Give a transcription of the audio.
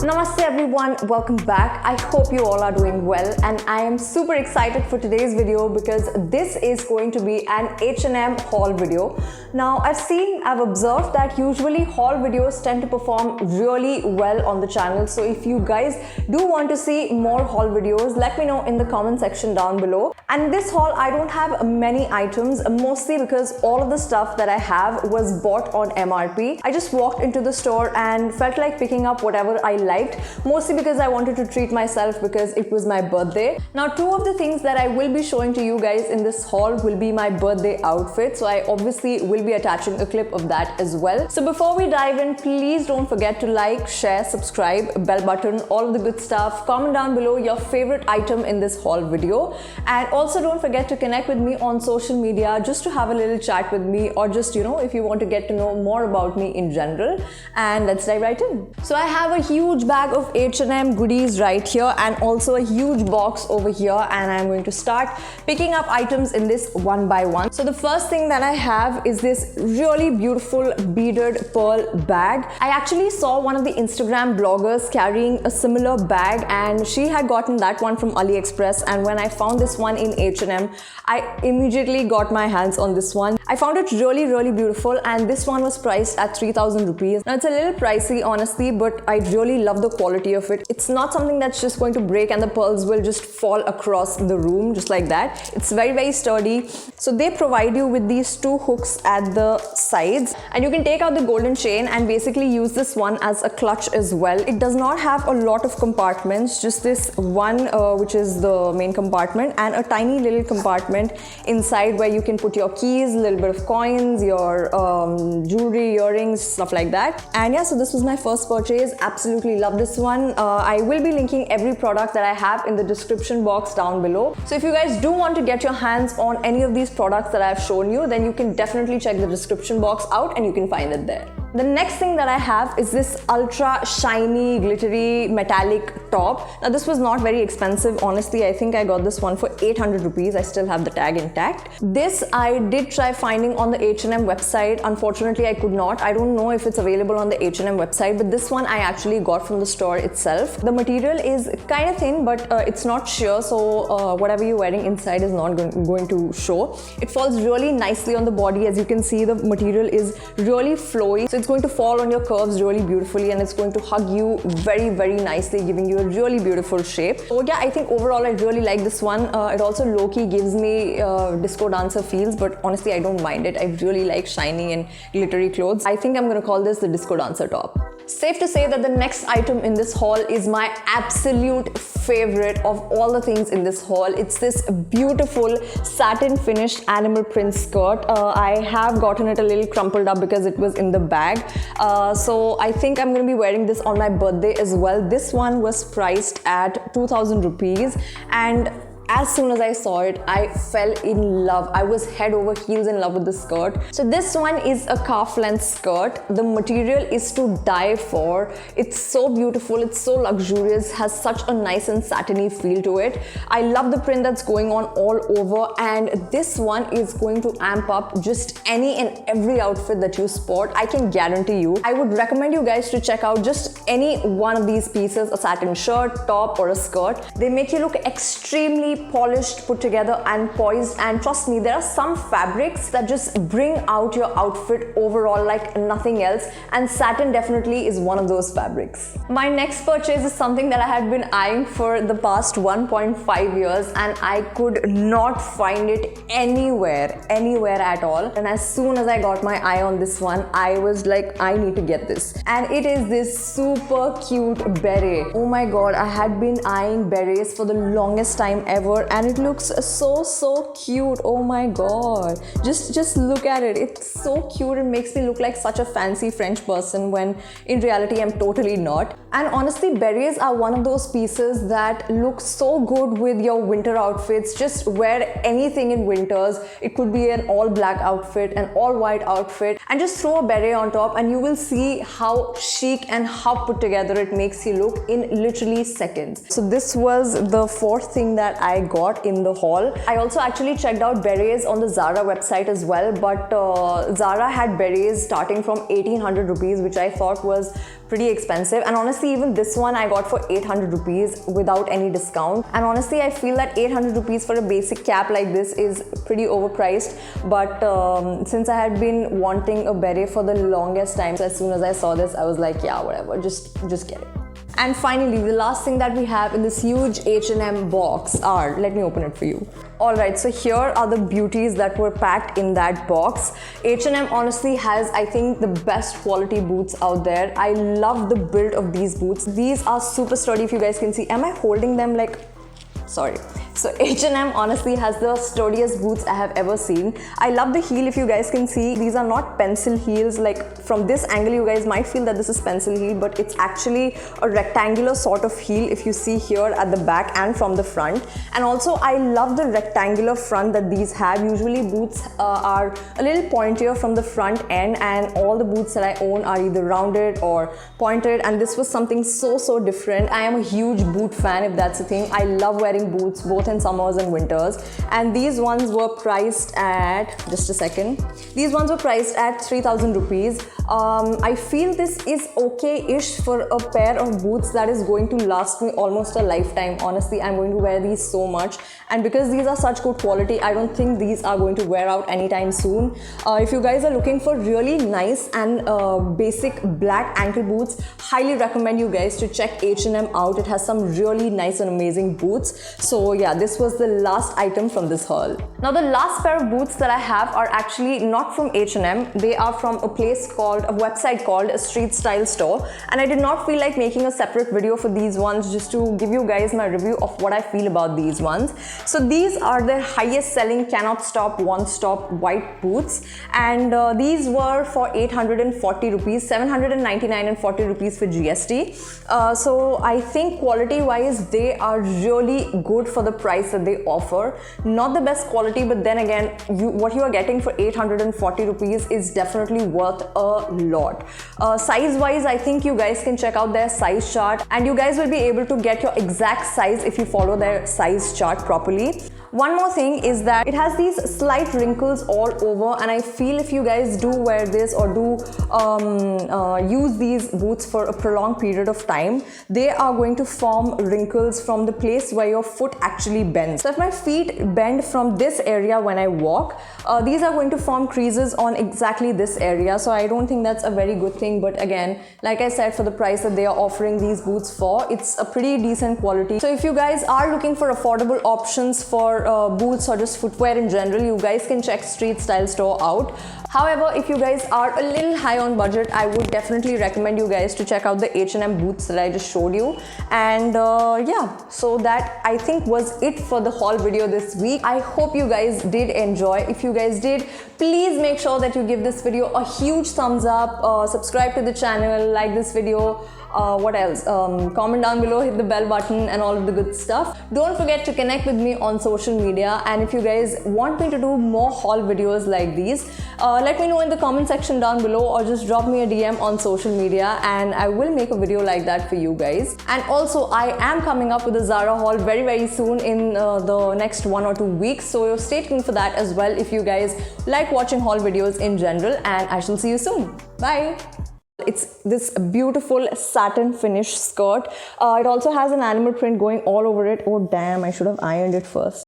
Namaste everyone, welcome back. I hope you all are doing well and I am super excited for today's video because this is going to be an H&M haul video. Now I've observed that usually haul videos tend to perform really well on the channel. So if you guys do want to see more haul videos, let me know in the comment section down below. And this haul, I don't have many items, mostly because all of the stuff that I have was bought on MRP. I just walked into the store and felt like picking up whatever I liked, mostly because I wanted to treat myself because it was my birthday. Now, two of the things that I will be showing to you guys in this haul will be my birthday outfit. So I obviously will be attaching a clip of that as well. So before we dive in, please don't forget to like, share, subscribe, bell button, all of the good stuff. Comment down below your favorite item in this haul video. And also don't forget to connect with me on social media just to have a little chat with me, or just, if you want to get to know more about me in general. And let's dive right in. So I have a huge bag of H&M goodies right here and also a huge box over here, and I'm going to start picking up items in this one by one. So the first thing that I have is this really beautiful beaded pearl bag. I actually saw one of the Instagram bloggers carrying a similar bag and she had gotten that one from AliExpress, and when I found this one in H&M, I immediately got my hands on this one. I found it really beautiful, and this one was priced at 3,000 rupees. Now it's a little pricey honestly, but I really love the quality of it. It's not something that's just going to break and the pearls will just fall across the room just like that. It's very sturdy. So they provide you with these two hooks at the sides, and you can take out the golden chain and basically use this one as a clutch as well. It does not have a lot of compartments, just this one which is the main compartment, and a tiny little compartment inside where you can put your keys, a little bit of coins, your jewelry, earrings, stuff like that. And yeah, so this was my first purchase. Absolutely love this one. I will be linking every product that I have in the description box down below. So if you guys do want to get your hands on any of these products that I've shown you, then you can definitely check the description box out and you can find it there. The next thing that I have is this ultra shiny, glittery, metallic top. Now this was not very expensive, honestly. I think I got this one for 800 rupees. I still have the tag intact. This I did try finding on the H&M website. Unfortunately, I could not. I don't know if it's available on the H&M website, but this one I actually got from the store itself. The material is kind of thin, but it's not sheer, so whatever you're wearing inside is not going to show. It falls really nicely on the body. As you can see, the material is really flowy. So it's going to fall on your curves really beautifully, and it's going to hug you very nicely, giving you a really beautiful shape. So yeah, I think overall I really like this one. It also low-key gives me disco dancer feels, but honestly I don't mind it. I really like shiny and glittery clothes. I think I'm going to call this the disco dancer top. Safe to say that the next item in this haul is my absolute favorite of all the things in this haul. It's this beautiful satin finished animal print skirt. I have gotten it a little crumpled up because it was in the bag. So I think I'm going to be wearing this on my birthday as well. This one was priced at 2,000 rupees, and as soon as I saw it, I fell in love. I was head over heels in love with the skirt. So this one is a calf length skirt. The material is to die for. It's so beautiful, it's so luxurious, has such a nice and satiny feel to it. I love the print that's going on all over, and this one is going to amp up just any and every outfit that you sport. I can guarantee you. I would recommend you guys to check out just any one of these pieces, a satin shirt, top, or a skirt. They make you look extremely polished, put together, and poised. And trust me, there are some fabrics that just bring out your outfit overall like nothing else, and satin definitely is one of those fabrics. My next purchase is something that I had been eyeing for the past 1.5 years, and I could not find it anywhere at all. And as soon as I got my eye on this one, I was like, I need to get this. And it is this super cute beret. Oh my god, I had been eyeing berets for the longest time ever, and it looks so cute. Oh my god, just look at it. It's so cute. It makes me look like such a fancy French person when in reality I'm totally not. And honestly, berets are one of those pieces that look so good with your winter outfits. Just wear anything in winters. It could be an all black outfit, an all white outfit, and just throw a beret on top and you will see how chic and how put together it makes you look in literally seconds. So this was the fourth thing that I I got in the haul. I also actually checked out berets on the Zara website as well, but Zara had berets starting from 1800 rupees, which I thought was pretty expensive. And honestly, even this one I got for 800 rupees without any discount. And honestly, I feel that 800 rupees for a basic cap like this is pretty overpriced. But since I had been wanting a beret for the longest time, so as soon as I saw this, I was like, yeah, whatever, just get it. And finally, the last thing that we have in this huge H&M box are, let me open it for you. Alright, so here are the beauties that were packed in that box. H&M honestly has, I think, the best quality boots out there. I love the build of these boots. These are super sturdy, if you guys can see. Am I holding them like... Sorry. So H&M honestly has the sturdiest boots I have ever seen. I love the heel, if you guys can see. These are not pencil heels. Like from this angle, you guys might feel that this is pencil heel, but it's actually a rectangular sort of heel if you see here at the back and from the front. And also I love the rectangular front that these have. Usually boots are a little pointier from the front end, and all the boots that I own are either rounded or pointed, and this was something so different. I am a huge boot fan, if that's the thing. I love wearing boots both in summers and winters, and these ones were priced at, just a second, these ones were priced at 3,000 rupees. I feel this is okay-ish for a pair of boots that is going to last me almost a lifetime. Honestly, I'm going to wear these so much, and because these are such good quality, I don't think these are going to wear out anytime soon. If you guys are looking for really nice and basic black ankle boots, highly recommend you guys to check H&M out. It has some really nice and amazing boots. So yeah, this was the last item from this haul. Now the last pair of boots that I have are actually not from H&M. They are from a website called Street Style Store, and I did not feel like making a separate video for these ones, just to give you guys my review of what I feel about these ones. So these are their highest selling cannot stop one stop white boots, and these were for 840 rupees, 799 and 40 rupees for GST. So I think quality wise they are really good for the price that they offer. Not the best quality, but then again, what you are getting for 840 rupees is definitely worth a lot. Size wise, I think you guys can check out their size chart, and you guys will be able to get your exact size if you follow their size chart properly. One more thing is that it has these slight wrinkles all over, and I feel if you guys do wear this or do use these boots for a prolonged period of time, they are going to form wrinkles from the place where your foot actually bends. So if my feet bend from this area when I walk, these are going to form creases on exactly this area. So I don't think that's a very good thing, but again, like I said, for the price that they are offering these boots for, it's a pretty decent quality. So if you guys are looking for affordable options for boots or just footwear in general, you guys can check Street Style Store out. However, if you guys are a little high on budget, I would definitely recommend you guys to check out the H&M boots that I just showed you. And yeah, so that I think was it for the haul video this week. I hope you guys did enjoy. If you guys did, please make sure that you give this video a huge thumbs up, subscribe to the channel, like this video. What else? Comment down below, hit the bell button and all of the good stuff. Don't forget to connect with me on social media, and if you guys want me to do more haul videos like these, let me know in the comment section down below, or just drop me a DM on social media and I will make a video like that for you guys. And also I am coming up with a Zara haul very soon in the next 1 or 2 weeks, so stay tuned for that as well if you guys like watching haul videos in general, and I shall see you soon. Bye! It's this beautiful satin finish skirt. It also has an animal print going all over it. Oh damn, I should have ironed it first.